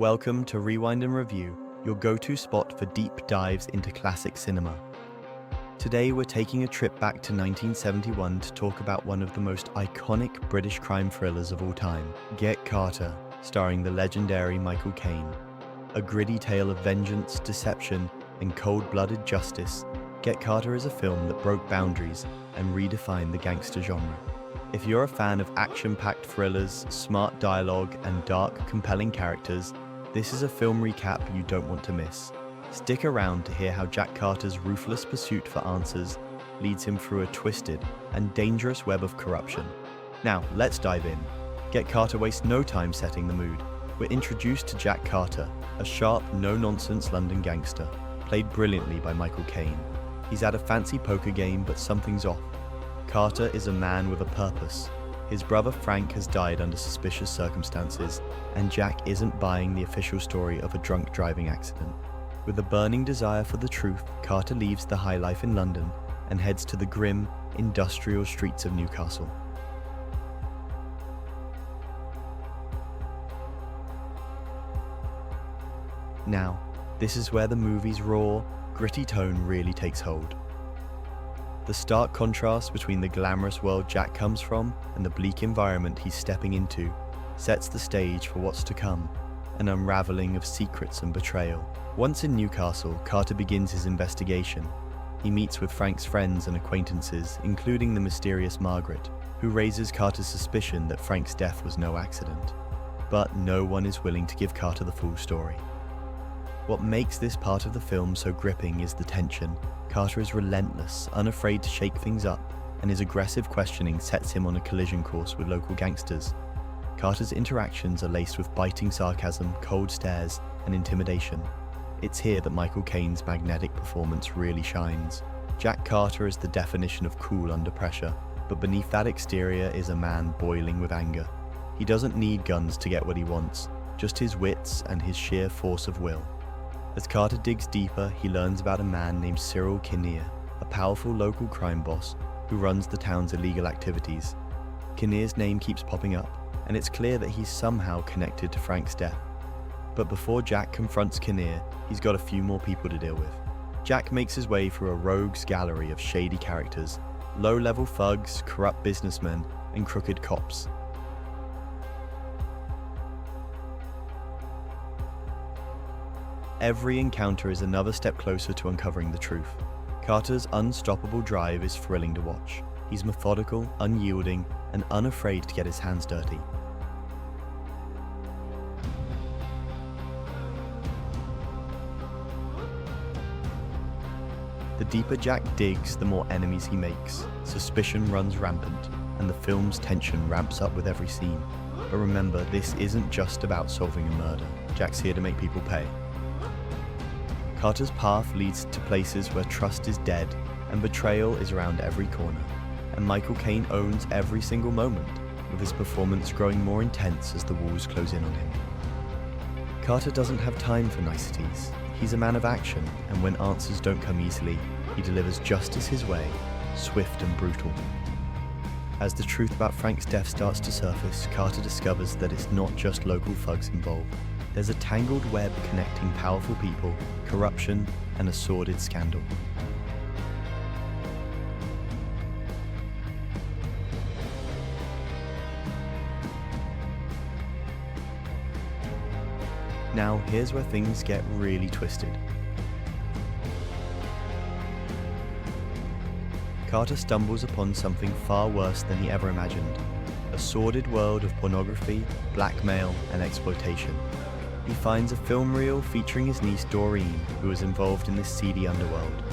Welcome to Rewind and Review, your go-to spot for deep dives into classic cinema. Today we're taking a trip back to 1971 to talk about one of the most iconic British crime thrillers of all time, Get Carter, starring the legendary Michael Caine. A gritty tale of vengeance, deception, and cold-blooded justice, Get Carter is a film that broke boundaries and redefined the gangster genre. If you're a fan of action-packed thrillers, smart dialogue, and dark, compelling characters, this is a film recap you don't want to miss. Stick around to hear how Jack Carter's ruthless pursuit for answers leads him through a twisted and dangerous web of corruption. Now, let's dive in. Get Carter wastes no time setting the mood. We're introduced to Jack Carter, a sharp, no-nonsense London gangster, played brilliantly by Michael Caine. He's at a fancy poker game, but something's off. Carter is a man with a purpose. His brother Frank has died under suspicious circumstances, and Jack isn't buying the official story of a drunk driving accident. With a burning desire for the truth, Carter leaves the high life in London and heads to the grim, industrial streets of Newcastle. Now, this is where the movie's raw, gritty tone really takes hold. The stark contrast between the glamorous world Jack comes from and the bleak environment he's stepping into sets the stage for what's to come, an unraveling of secrets and betrayal. Once in Newcastle, Carter begins his investigation. He meets with Frank's friends and acquaintances, including the mysterious Margaret, who raises Carter's suspicion that Frank's death was no accident. But no one is willing to give Carter the full story. What makes this part of the film so gripping is the tension. Carter is relentless, unafraid to shake things up, and his aggressive questioning sets him on a collision course with local gangsters. Carter's interactions are laced with biting sarcasm, cold stares, and intimidation. It's here that Michael Caine's magnetic performance really shines. Jack Carter is the definition of cool under pressure, but beneath that exterior is a man boiling with anger. He doesn't need guns to get what he wants, just his wits and his sheer force of will. As Carter digs deeper, he learns about a man named Cyril Kinnear, a powerful local crime boss who runs the town's illegal activities. Kinnear's name keeps popping up, and it's clear that he's somehow connected to Frank's death. But before Jack confronts Kinnear, he's got a few more people to deal with. Jack makes his way through a rogues gallery of shady characters, low-level thugs, corrupt businessmen, and crooked cops. Every encounter is another step closer to uncovering the truth. Carter's unstoppable drive is thrilling to watch. He's methodical, unyielding, and unafraid to get his hands dirty. The deeper Jack digs, the more enemies he makes. Suspicion runs rampant, and the film's tension ramps up with every scene. But remember, this isn't just about solving a murder. Jack's here to make people pay. Carter's path leads to places where trust is dead and betrayal is around every corner, and Michael Caine owns every single moment, with his performance growing more intense as the walls close in on him. Carter doesn't have time for niceties. He's a man of action, and when answers don't come easily, he delivers justice his way, swift and brutal. As the truth about Frank's death starts to surface, Carter discovers that it's not just local thugs involved. There's a tangled web connecting powerful people, corruption, and a sordid scandal. Now, here's where things get really twisted. Carter stumbles upon something far worse than he ever imagined: a sordid world of pornography, blackmail, and exploitation. He finds a film reel featuring his niece Doreen, who is involved in this seedy underworld.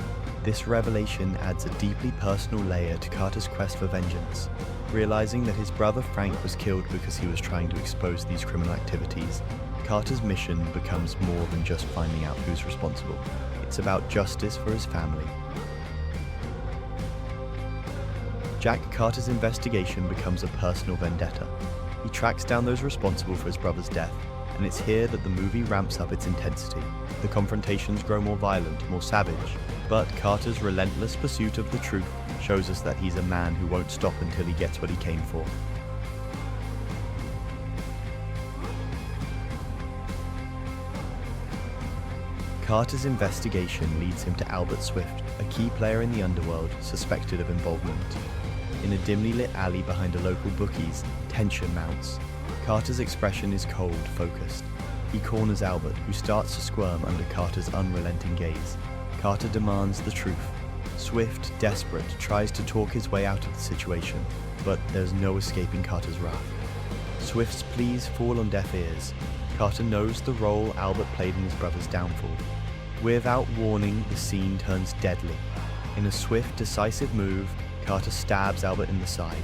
This revelation adds a deeply personal layer to Carter's quest for vengeance. Realizing that his brother Frank was killed because he was trying to expose these criminal activities, Carter's mission becomes more than just finding out who's responsible. It's about justice for his family. Jack Carter's investigation becomes a personal vendetta. He tracks down those responsible for his brother's death, and it's here that the movie ramps up its intensity. The confrontations grow more violent, more savage, but Carter's relentless pursuit of the truth shows us that he's a man who won't stop until he gets what he came for. Carter's investigation leads him to Albert Swift, a key player in the underworld suspected of involvement. In a dimly lit alley behind a local bookie's, tension mounts. Carter's expression is cold, focused. He corners Albert, who starts to squirm under Carter's unrelenting gaze. Carter demands the truth. Swift, desperate, tries to talk his way out of the situation, but there's no escaping Carter's wrath. Swift's pleas fall on deaf ears. Carter knows the role Albert played in his brother's downfall. Without warning, the scene turns deadly. In a swift, decisive move, Carter stabs Albert in the side.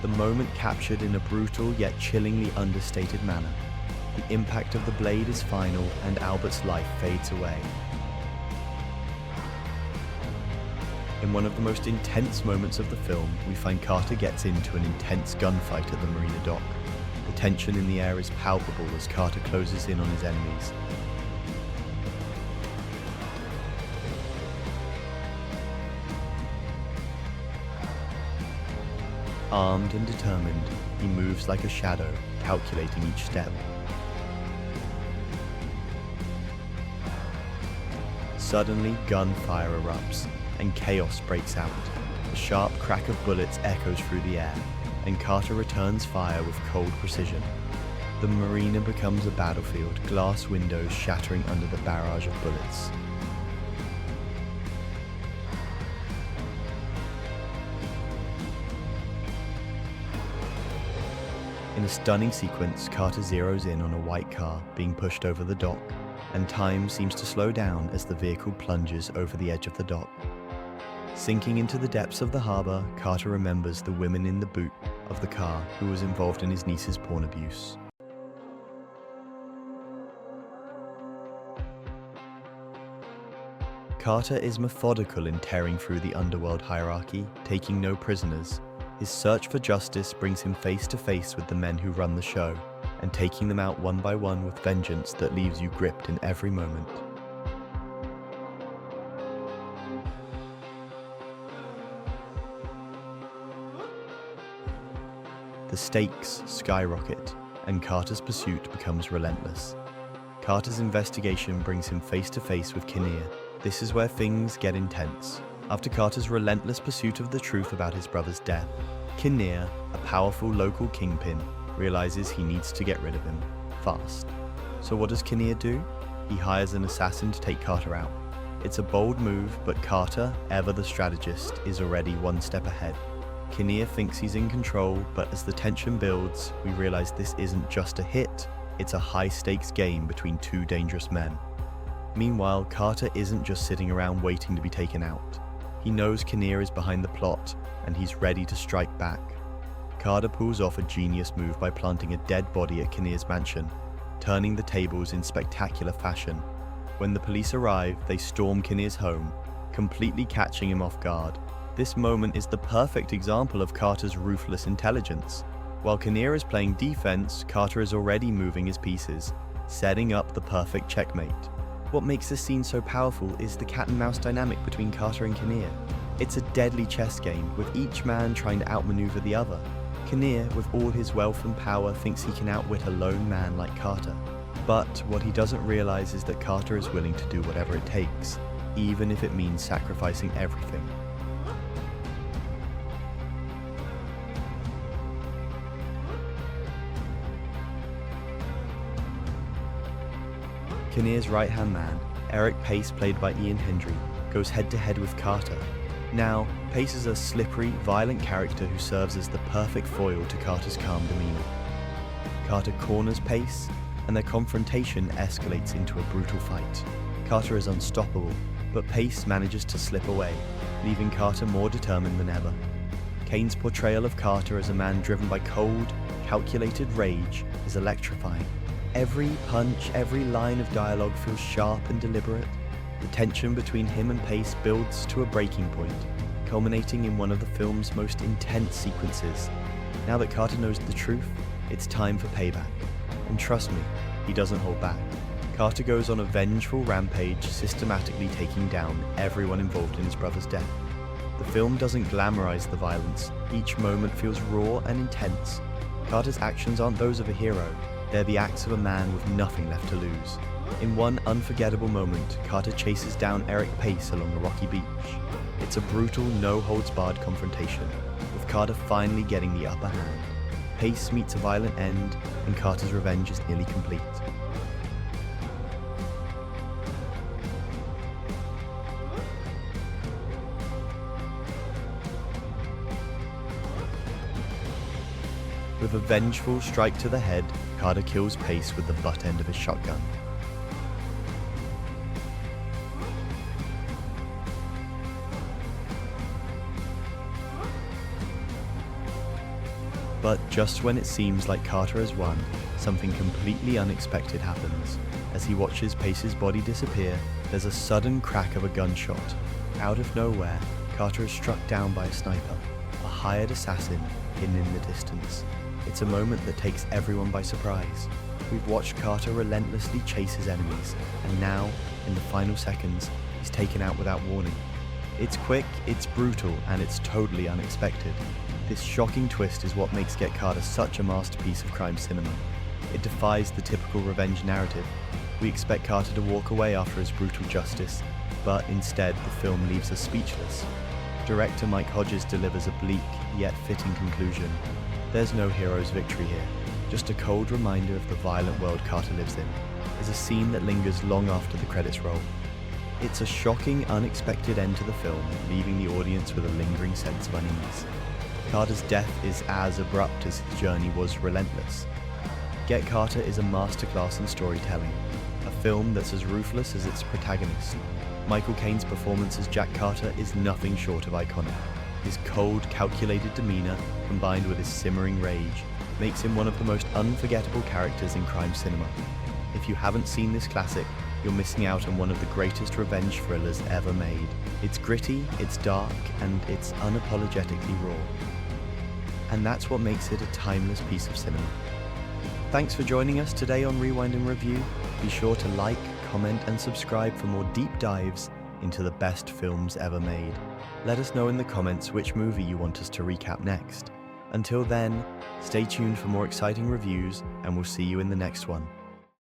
The moment captured in a brutal yet chillingly understated manner. The impact of the blade is final, and Albert's life fades away. In one of the most intense moments of the film, we find Carter gets into an intense gunfight at the marina dock. The tension in the air is palpable as Carter closes in on his enemies. Armed and determined, he moves like a shadow, calculating each step. Suddenly, gunfire erupts, and chaos breaks out. The sharp crack of bullets echoes through the air, and Carter returns fire with cold precision. The marina becomes a battlefield, glass windows shattering under the barrage of bullets. In a stunning sequence, Carter zeroes in on a white car being pushed over the dock, and time seems to slow down as the vehicle plunges over the edge of the dock. Sinking into the depths of the harbour, Carter remembers the women in the boot of the car who was involved in his niece's porn abuse. Carter is methodical in tearing through the underworld hierarchy, taking no prisoners. His search for justice brings him face to face with the men who run the show, and taking them out one by one with vengeance that leaves you gripped in every moment. The stakes skyrocket, and Carter's pursuit becomes relentless. Carter's investigation brings him face to face with Kinnear. This is where things get intense. After Carter's relentless pursuit of the truth about his brother's death, Kinnear, a powerful local kingpin, realizes he needs to get rid of him, fast. So what does Kinnear do? He hires an assassin to take Carter out. It's a bold move, but Carter, ever the strategist, is already one step ahead. Kinnear thinks he's in control, but as the tension builds, we realize this isn't just a hit, it's a high-stakes game between two dangerous men. Meanwhile, Carter isn't just sitting around waiting to be taken out. He knows Kinnear is behind the plot, and he's ready to strike back. Carter pulls off a genius move by planting a dead body at Kinnear's mansion, turning the tables in spectacular fashion. When the police arrive, they storm Kinnear's home, completely catching him off guard. This moment is the perfect example of Carter's ruthless intelligence. While Kinnear is playing defense, Carter is already moving his pieces, setting up the perfect checkmate. What makes this scene so powerful is the cat-and-mouse dynamic between Carter and Kinnear. It's a deadly chess game, with each man trying to outmaneuver the other. Kinnear, with all his wealth and power, thinks he can outwit a lone man like Carter. But what he doesn't realize is that Carter is willing to do whatever it takes, even if it means sacrificing everything. Kinnear's right-hand man, Eric Pace, played by Ian Hendry, goes head-to-head with Carter. Now, Pace is a slippery, violent character who serves as the perfect foil to Carter's calm demeanor. Carter corners Pace, and their confrontation escalates into a brutal fight. Carter is unstoppable, but Pace manages to slip away, leaving Carter more determined than ever. Kane's portrayal of Carter as a man driven by cold, calculated rage is electrifying. Every punch, every line of dialogue feels sharp and deliberate. The tension between him and Pace builds to a breaking point, culminating in one of the film's most intense sequences. Now that Carter knows the truth, it's time for payback. And trust me, he doesn't hold back. Carter goes on a vengeful rampage, systematically taking down everyone involved in his brother's death. The film doesn't glamorize the violence. Each moment feels raw and intense. Carter's actions aren't those of a hero. They're the acts of a man with nothing left to lose. In one unforgettable moment, Carter chases down Eric Pace along a rocky beach. It's a brutal, no-holds-barred confrontation, with Carter finally getting the upper hand. Pace meets a violent end, and Carter's revenge is nearly complete. With a vengeful strike to the head, Carter kills Pace with the butt end of his shotgun. But just when it seems like Carter has won, something completely unexpected happens. As he watches Pace's body disappear, there's a sudden crack of a gunshot. Out of nowhere, Carter is struck down by a sniper, a hired assassin hidden in the distance. It's a moment that takes everyone by surprise. We've watched Carter relentlessly chase his enemies, and now, in the final seconds, he's taken out without warning. It's quick, it's brutal, and it's totally unexpected. This shocking twist is what makes Get Carter such a masterpiece of crime cinema. It defies the typical revenge narrative. We expect Carter to walk away after his brutal justice, but instead the film leaves us speechless. Director Mike Hodges delivers a bleak, yet fitting conclusion. There's no hero's victory here, just a cold reminder of the violent world Carter lives in. There's a scene that lingers long after the credits roll. It's a shocking, unexpected end to the film, leaving the audience with a lingering sense of unease. Carter's death is as abrupt as his journey was relentless. Get Carter is a masterclass in storytelling, a film that's as ruthless as its protagonist. Michael Caine's performance as Jack Carter is nothing short of iconic. His cold, calculated demeanor, combined with his simmering rage, makes him one of the most unforgettable characters in crime cinema. If you haven't seen this classic, you're missing out on one of the greatest revenge thrillers ever made. It's gritty, it's dark, and it's unapologetically raw. And that's what makes it a timeless piece of cinema. Thanks for joining us today on Rewind and Review. Be sure to like, comment, and subscribe for more deep dives into the best films ever made. Let us know in the comments which movie you want us to recap next. Until then, stay tuned for more exciting reviews, and we'll see you in the next one.